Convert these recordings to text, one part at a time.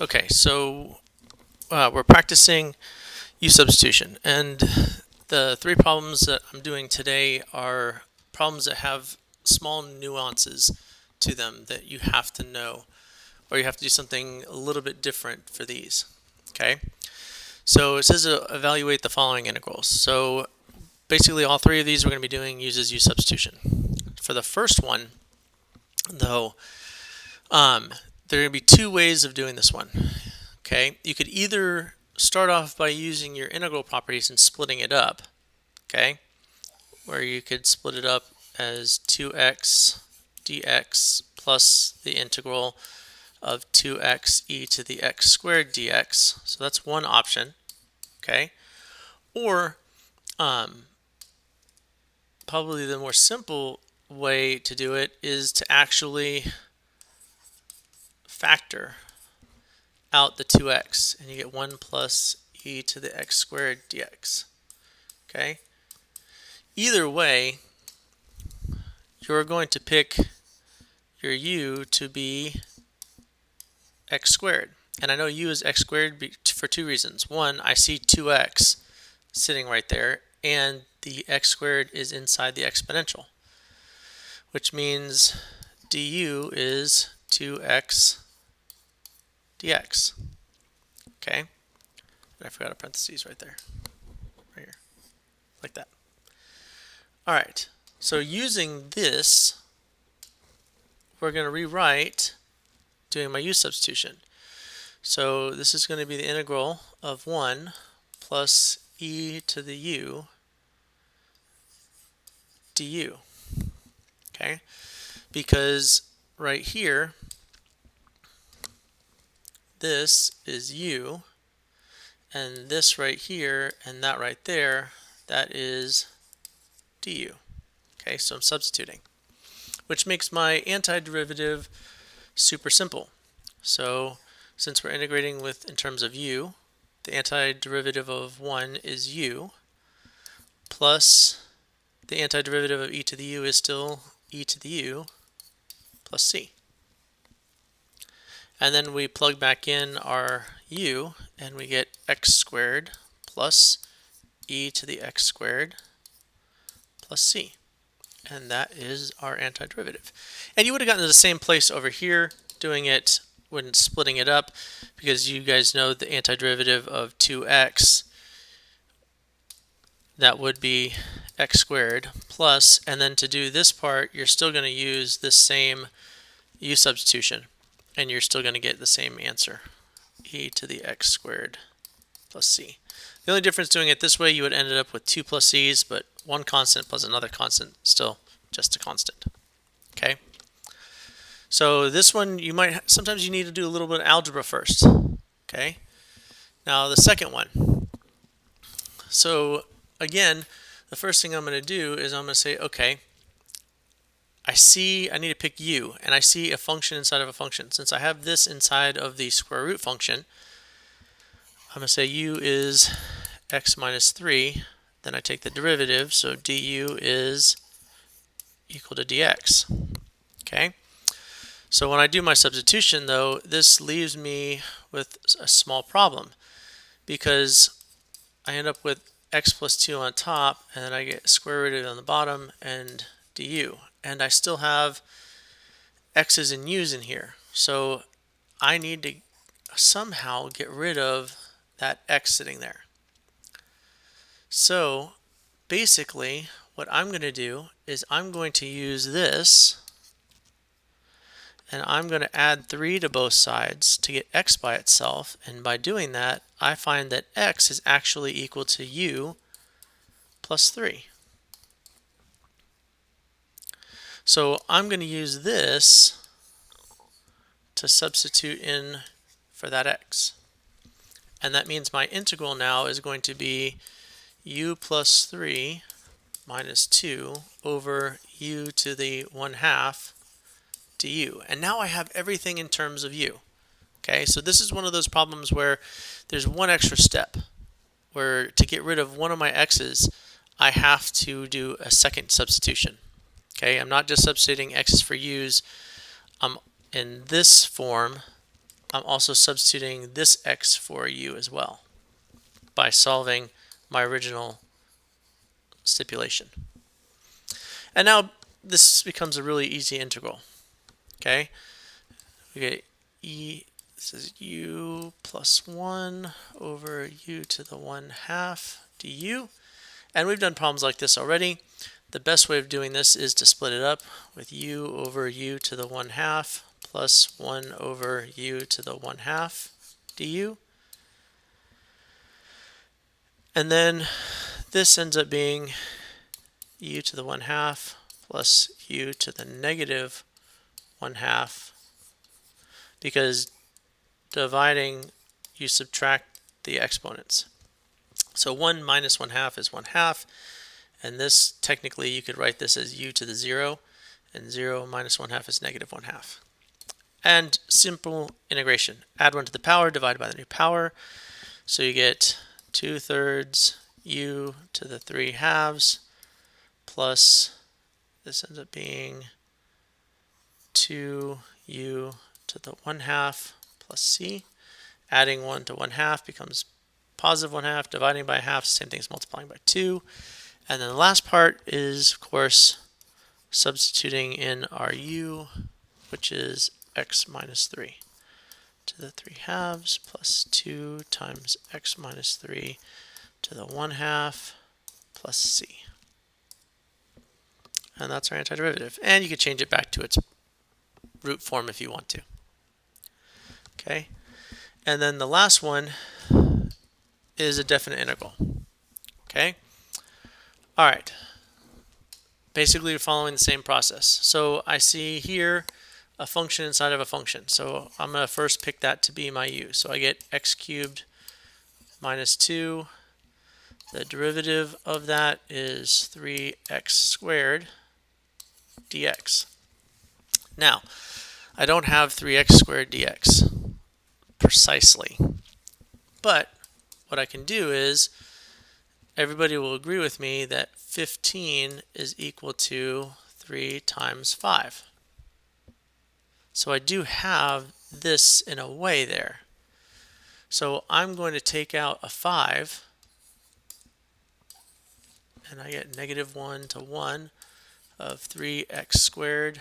Okay, so we're practicing U-substitution, and the three problems that I'm doing today are problems that have small nuances to them that you have to know, or you have to do something a little bit different for these. Okay, so it says evaluate the following integrals. So basically all three of these we're going to be doing uses U-substitution. For the first one, though, there are going to be two ways of doing this one. Okay, you could either start off by using your integral properties and splitting it up, okay, where you could split it up as 2x dx plus the integral of 2x e to the x squared dx. So that's one option, okay, or probably the more simple way to do it is to actually factor out the 2x, and you get 1 plus e to the x squared dx. Okay? Either way, you're going to pick your u to be x squared. And I know u is x squared for two reasons. One, I see 2x sitting right there, and the x squared is inside the exponential, which means du is 2x dx. Okay? And I forgot a parentheses right there. Right here. Like that. Alright, so using this, we're going to rewrite doing my U-substitution. So this is going to be the integral of 1 plus e to the u du. Okay? Because right here, this is u, and this right here and that right there, that is du. Okay, so I'm substituting, which makes my antiderivative super simple. So since we're integrating in terms of u, the antiderivative of 1 is u, plus the antiderivative of e to the u is still e to the u plus c. And then we plug back in our u, and we get x squared plus e to the x squared plus c. And that is our antiderivative. And you would have gotten to the same place over here doing it when splitting it up, because you guys know the antiderivative of 2x, that would be x squared plus, and then to do this part, you're still going to use this same U-substitution, and you're still going to get the same answer, e to the x squared plus c. The only difference doing it this way, you would end up with 2 plus c's, but one constant plus another constant, still just a constant. Okay? So this one, sometimes you need to do a little bit of algebra first. Okay? Now the second one. So again, the first thing I'm going to do is I'm going to say, okay, I need to pick u, and I see a function inside of a function. Since I have this inside of the square root function, I'm going to say u is x minus 3. Then I take the derivative, so du is equal to dx. Okay? So when I do my substitution, though, this leaves me with a small problem, because I end up with x plus 2 on top, and then I get square rooted on the bottom, and du. And I still have x's and u's in here. So I need to somehow get rid of that x sitting there. So basically, what I'm going to do is I'm going to use this, and I'm going to add 3 to both sides to get x by itself, and by doing that, I find that x is actually equal to u plus 3. So I'm going to use this to substitute in for that x. And that means my integral now is going to be u plus 3 minus 2 over u to the 1/2 du. And now I have everything in terms of u. Okay, so this is one of those problems where there's one extra step, where to get rid of one of my x's, I have to do a second substitution. Okay, I'm not just substituting x's for u's. I'm in this form I'm also substituting this x for u as well by solving my original stipulation. And now this becomes a really easy integral. Okay, we get this is u plus 1 over u to the 1/2 du. And we've done problems like this already. The best way of doing this is to split it up with u over u to the 1/2 plus 1 over u to the 1/2 du. And then this ends up being u to the 1/2 plus u to the negative 1/2, because dividing, you subtract the exponents. So 1 minus 1/2 is 1/2, and this, technically, you could write this as u to the 0, and 0 minus 1/2 is negative 1/2. And simple integration. Add 1 to the power, divided by the new power. So you get 2/3 u to the 3/2 plus, this ends up being 2u to the 1/2 plus c. Adding 1 to 1/2 becomes positive 1/2. Dividing by 1/2, same thing as multiplying by 2. And then the last part is, of course, substituting in our u, which is x minus 3 to the 3/2 plus 2 times x minus 3 to the 1/2 plus c. And that's our antiderivative. And you can change it back to its root form if you want to. Okay. And then the last one is a definite integral. Okay. All right. Basically, we're following the same process. So I see here a function inside of a function. So I'm going to first pick that to be my u. So I get x cubed minus 2. The derivative of that is 3x squared dx. Now, I don't have 3x squared dx precisely, but what I can do is, everybody will agree with me that 15 is equal to 3 times 5. So I do have this in a way there. So I'm going to take out a 5, and I get negative 1 to 1 of 3x squared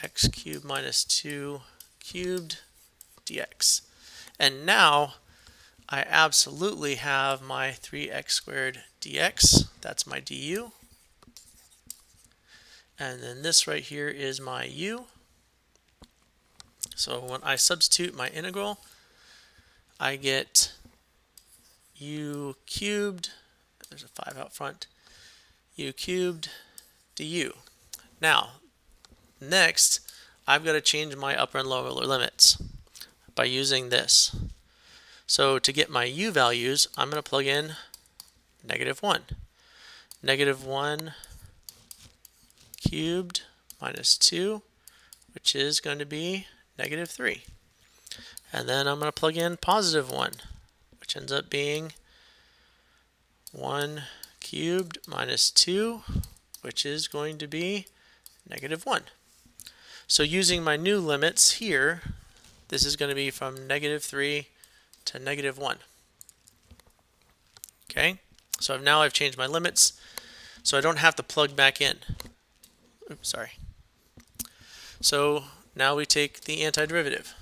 x cubed minus 2 cubed dx. And now I absolutely have my 3x squared dx. That's my du. And then this right here is my u. So when I substitute my integral, I get u cubed, there's a 5 out front, u cubed du. Now, next, I've got to change my upper and lower limits by using this. So to get my u values, I'm going to plug in negative 1. Negative 1 cubed minus 2, which is going to be negative 3. And then I'm going to plug in positive 1, which ends up being 1 cubed minus 2, which is going to be negative 1. So using my new limits here, this is going to be from negative 3 to negative 1. Okay, so now I've changed my limits, so I don't have to plug back in. Oops, sorry. So now we take the antiderivative.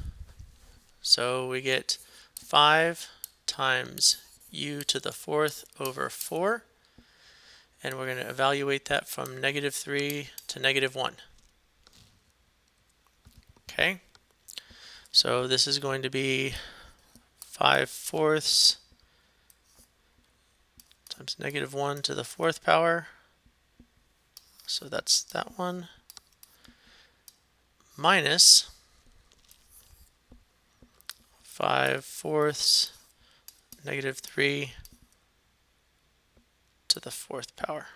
So we get 5 times u to the 4th over 4, and we're going to evaluate that from negative 3 to negative 1. Okay, so this is going to be 5/4 times negative 1 to the 4th power. So that's that one, minus 5/4 negative 3 to the 4th power.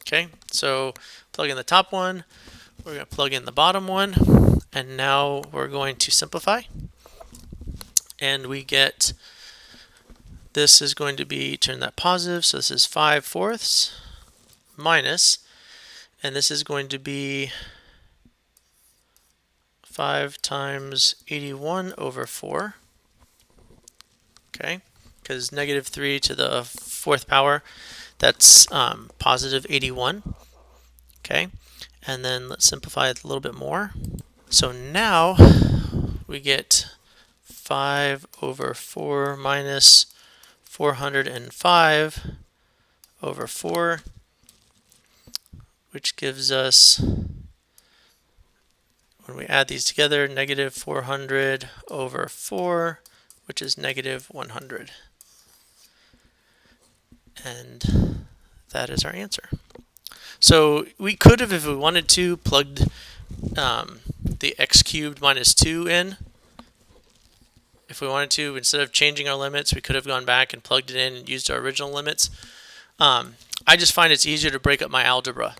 Okay, so plug in the top one, we're going to plug in the bottom one, and now we're going to simplify. And we get, this is going to be, turn that positive, so this is 5/4 minus, and this is going to be 5 times 81 over 4. Okay, because negative 3 to the 4th power, that's positive 81. Okay, and then let's simplify it a little bit more. So now we get 5 over 4 minus 405 over 4, which gives us, when we add these together, negative 400 over 4, which is negative 100. And that is our answer. So we could have, if we wanted to, plugged the x cubed minus 2 in. If we wanted to, instead of changing our limits, we could have gone back and plugged it in and used our original limits. I just find it's easier to break up my algebra.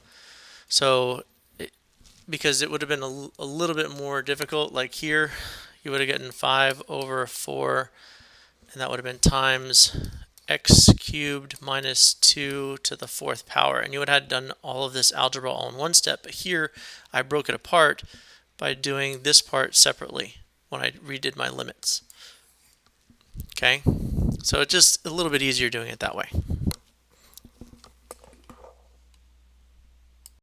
So, because it would have been a little bit more difficult, like here, you would have gotten 5 over 4, and that would have been times x cubed minus 2 to the 4th power. And you would have done all of this algebra all in one step. But here, I broke it apart by doing this part separately when I redid my limits. Okay, so it's just a little bit easier doing it that way.